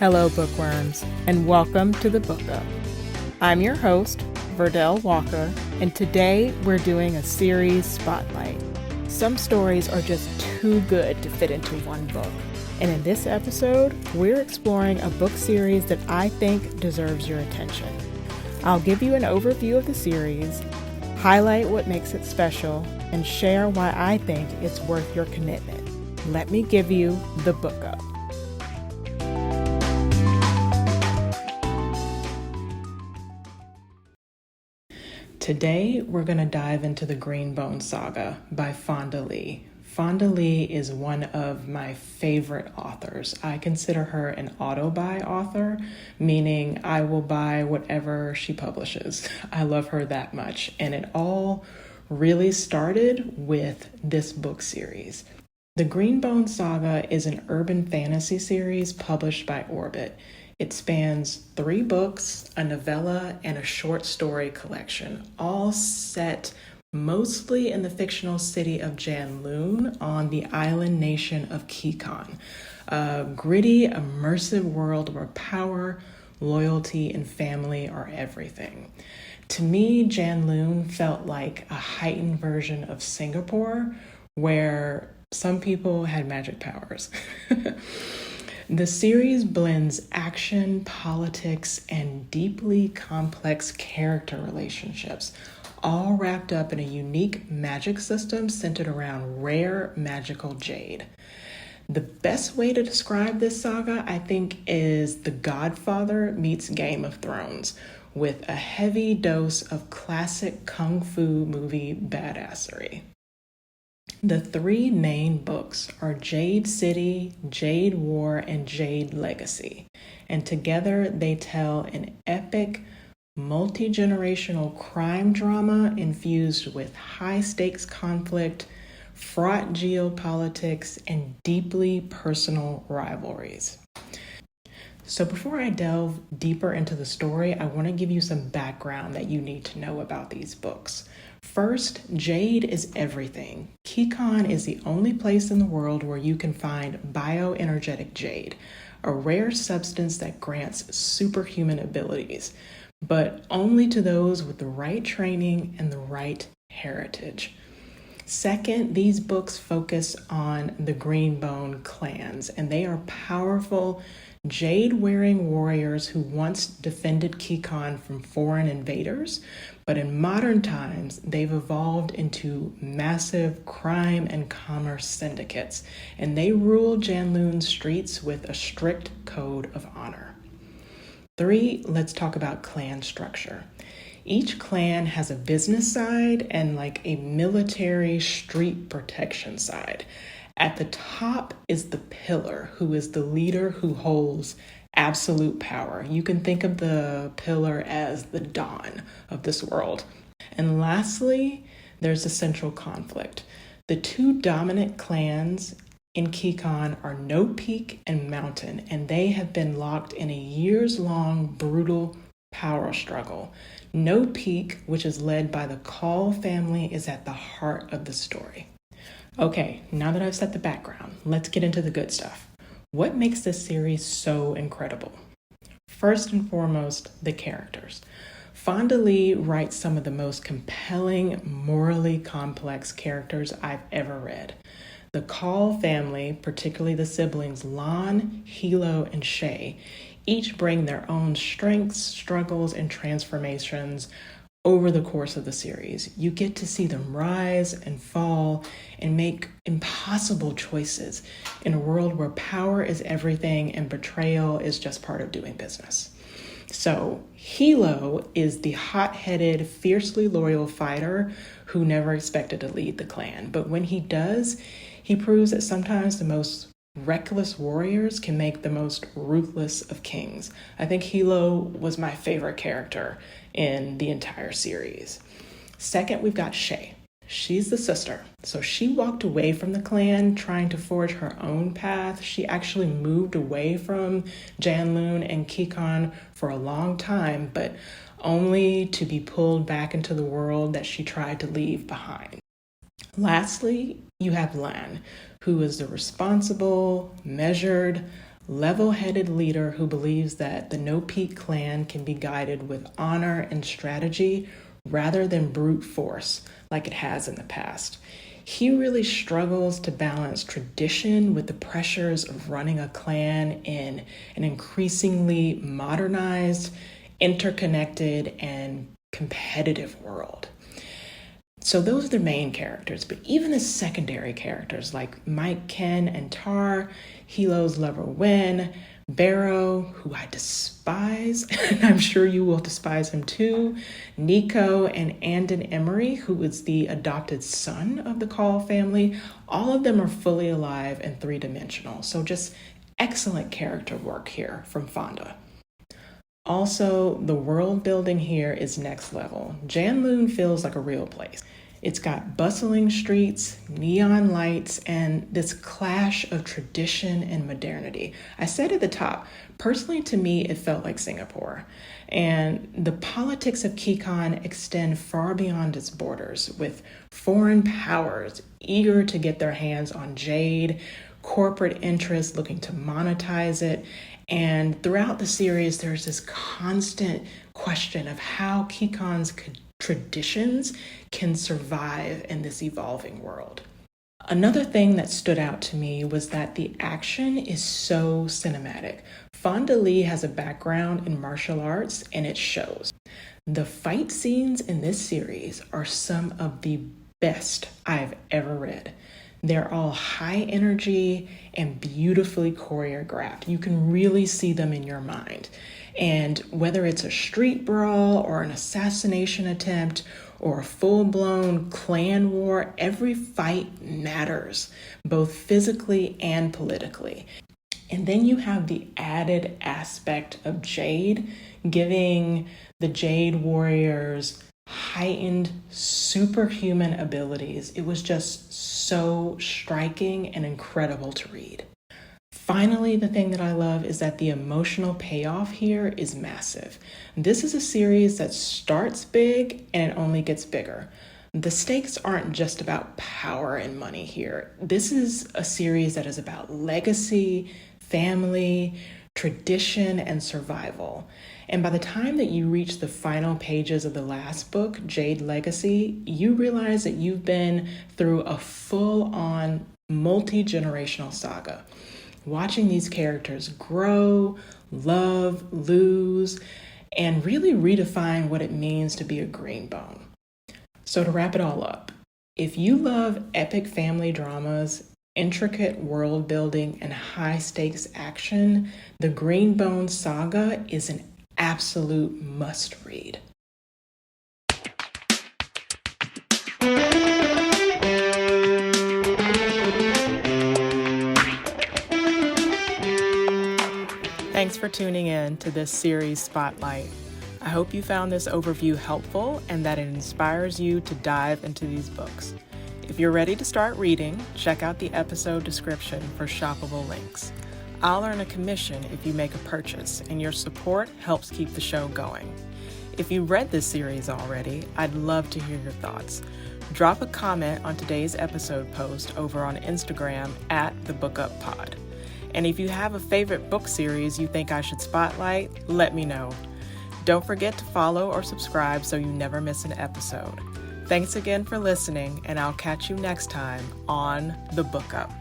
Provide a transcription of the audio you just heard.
Hello, Bookworms, and welcome to the Book Up. I'm your host, Verdell Walker, and today we're doing a series spotlight. Some stories are just too good to fit into one book, and in this episode, we're exploring a book series that I think deserves your attention. I'll give you an overview of the series, highlight what makes it special, and share why I think it's worth your commitment. Let me give you the Book Up. Today, we're going to dive into the Green Bone Saga by Fonda Lee. Fonda Lee is one of my favorite authors. I consider her an auto-buy author, meaning I will buy whatever she publishes. I love her that much. And it all really started with this book series. The Green Bone Saga is an urban fantasy series published by Orbit. It spans 3 books, a novella, and a short story collection, all set mostly in the fictional city of Janloon on the island nation of Kikon, a gritty, immersive world where power, loyalty, and family are everything. To me, Janloon felt like a heightened version of Singapore, where some people had magic powers. The series blends action, politics, and deeply complex character relationships, all wrapped up in a unique magic system centered around rare magical jade. The best way to describe this saga, I think, is The Godfather meets Game of Thrones, with a heavy dose of classic kung fu movie badassery. The 3 main books are Jade City, Jade War, and Jade Legacy, and together they tell an epic, multi-generational crime drama infused with high-stakes conflict, fraught geopolitics, and deeply personal rivalries. So before I delve deeper into the story, I want to give you some background that you need to know about these books. First, jade is everything. Kikon is the only place in the world where you can find bioenergetic jade, a rare substance that grants superhuman abilities, but only to those with the right training and the right heritage. Second, these books focus on the Green Bone clans, and they are powerful, jade-wearing warriors who once defended Kikon from foreign invaders, but in modern times, they've evolved into massive crime and commerce syndicates, and they rule Janloon's streets with a strict code of honor. 3, let's talk about clan structure. Each clan has a business side and like a military street protection side. At the top is the pillar, who is the leader who holds absolute power. You can think of the pillar as the dawn of this world. And lastly, there's the central conflict. The 2 dominant clans in Kikon are No Peak and Mountain, and they have been locked in a years-long brutal power struggle. No Peak, which is led by the Call family, is at the heart of the story. Okay, now that I've set the background, let's get into the good stuff. What makes this series so incredible? First and foremost, the characters. Fonda Lee writes some of the most compelling, morally complex characters I've ever read. The Call family, particularly the siblings Lon, Hilo, and Shay, each bring their own strengths, struggles, and transformations over the course of the series. You get to see them rise and fall and make impossible choices in a world where power is everything and betrayal is just part of doing business. So Hilo is the hot-headed, fiercely loyal fighter who never expected to lead the clan. But when he does, he proves that sometimes the most reckless warriors can make the most ruthless of kings. I think Hilo was my favorite character in the entire series. Second, we've got Shay. She's the sister. So she walked away from the clan trying to forge her own path. She actually moved away from Janloon and Kikon for a long time, but only to be pulled back into the world that she tried to leave behind. Lastly, you have Lan, who is the responsible, measured, level-headed leader who believes that the No Peak clan can be guided with honor and strategy rather than brute force like it has in the past. He really struggles to balance tradition with the pressures of running a clan in an increasingly modernized, interconnected, and competitive world. So those are the main characters, but even the secondary characters like Mike, Ken, and Tar, Hilo's lover Wen, Barrow, who I despise, and I'm sure you will despise him too, Nico, and Andon Emery, who is the adopted son of the Call family. All of them are fully alive and three-dimensional, so just excellent character work here from Fonda. Also, the world building here is next level. Janloon feels like a real place. It's got bustling streets, neon lights, and this clash of tradition and modernity. I said at the top, personally to me, it felt like Singapore. And the politics of Kekon extend far beyond its borders, with foreign powers eager to get their hands on jade, corporate interests looking to monetize it. And throughout the series, there's this constant question of how Kekon's traditions can survive in this evolving world. Another thing that stood out to me was that the action is so cinematic. Fonda Lee has a background in martial arts, and it shows. The fight scenes in this series are some of the best I've ever read. They're all high energy and beautifully choreographed. You can really see them in your mind. And whether it's a street brawl or an assassination attempt or a full-blown clan war, every fight matters, both physically and politically. And then you have the added aspect of Jade, giving the Jade warriors heightened superhuman abilities. It was just so striking and incredible to read. Finally, the thing that I love is that the emotional payoff here is massive. This is a series that starts big and it only gets bigger. The stakes aren't just about power and money here. This is a series that is about legacy, family, tradition, and survival. And by the time that you reach the final pages of the last book, Jade Legacy, you realize that you've been through a full-on multi-generational saga. Watching these characters grow, love, lose, and really redefine what it means to be a green bone. So to wrap it all up, if you love epic family dramas, intricate world building, and high stakes action, the Green Bone Saga is an absolute must read. Thanks for tuning in to this series Spotlight. I hope you found this overview helpful and that it inspires you to dive into these books. If you're ready to start reading, check out the episode description for shoppable links. I'll earn a commission if you make a purchase, and your support helps keep the show going. If you read this series already, I'd love to hear your thoughts. Drop a comment on today's episode post over on Instagram @TheBookUpPod. And if you have a favorite book series you think I should spotlight, let me know. Don't forget to follow or subscribe so you never miss an episode. Thanks again for listening, and I'll catch you next time on The Book Up.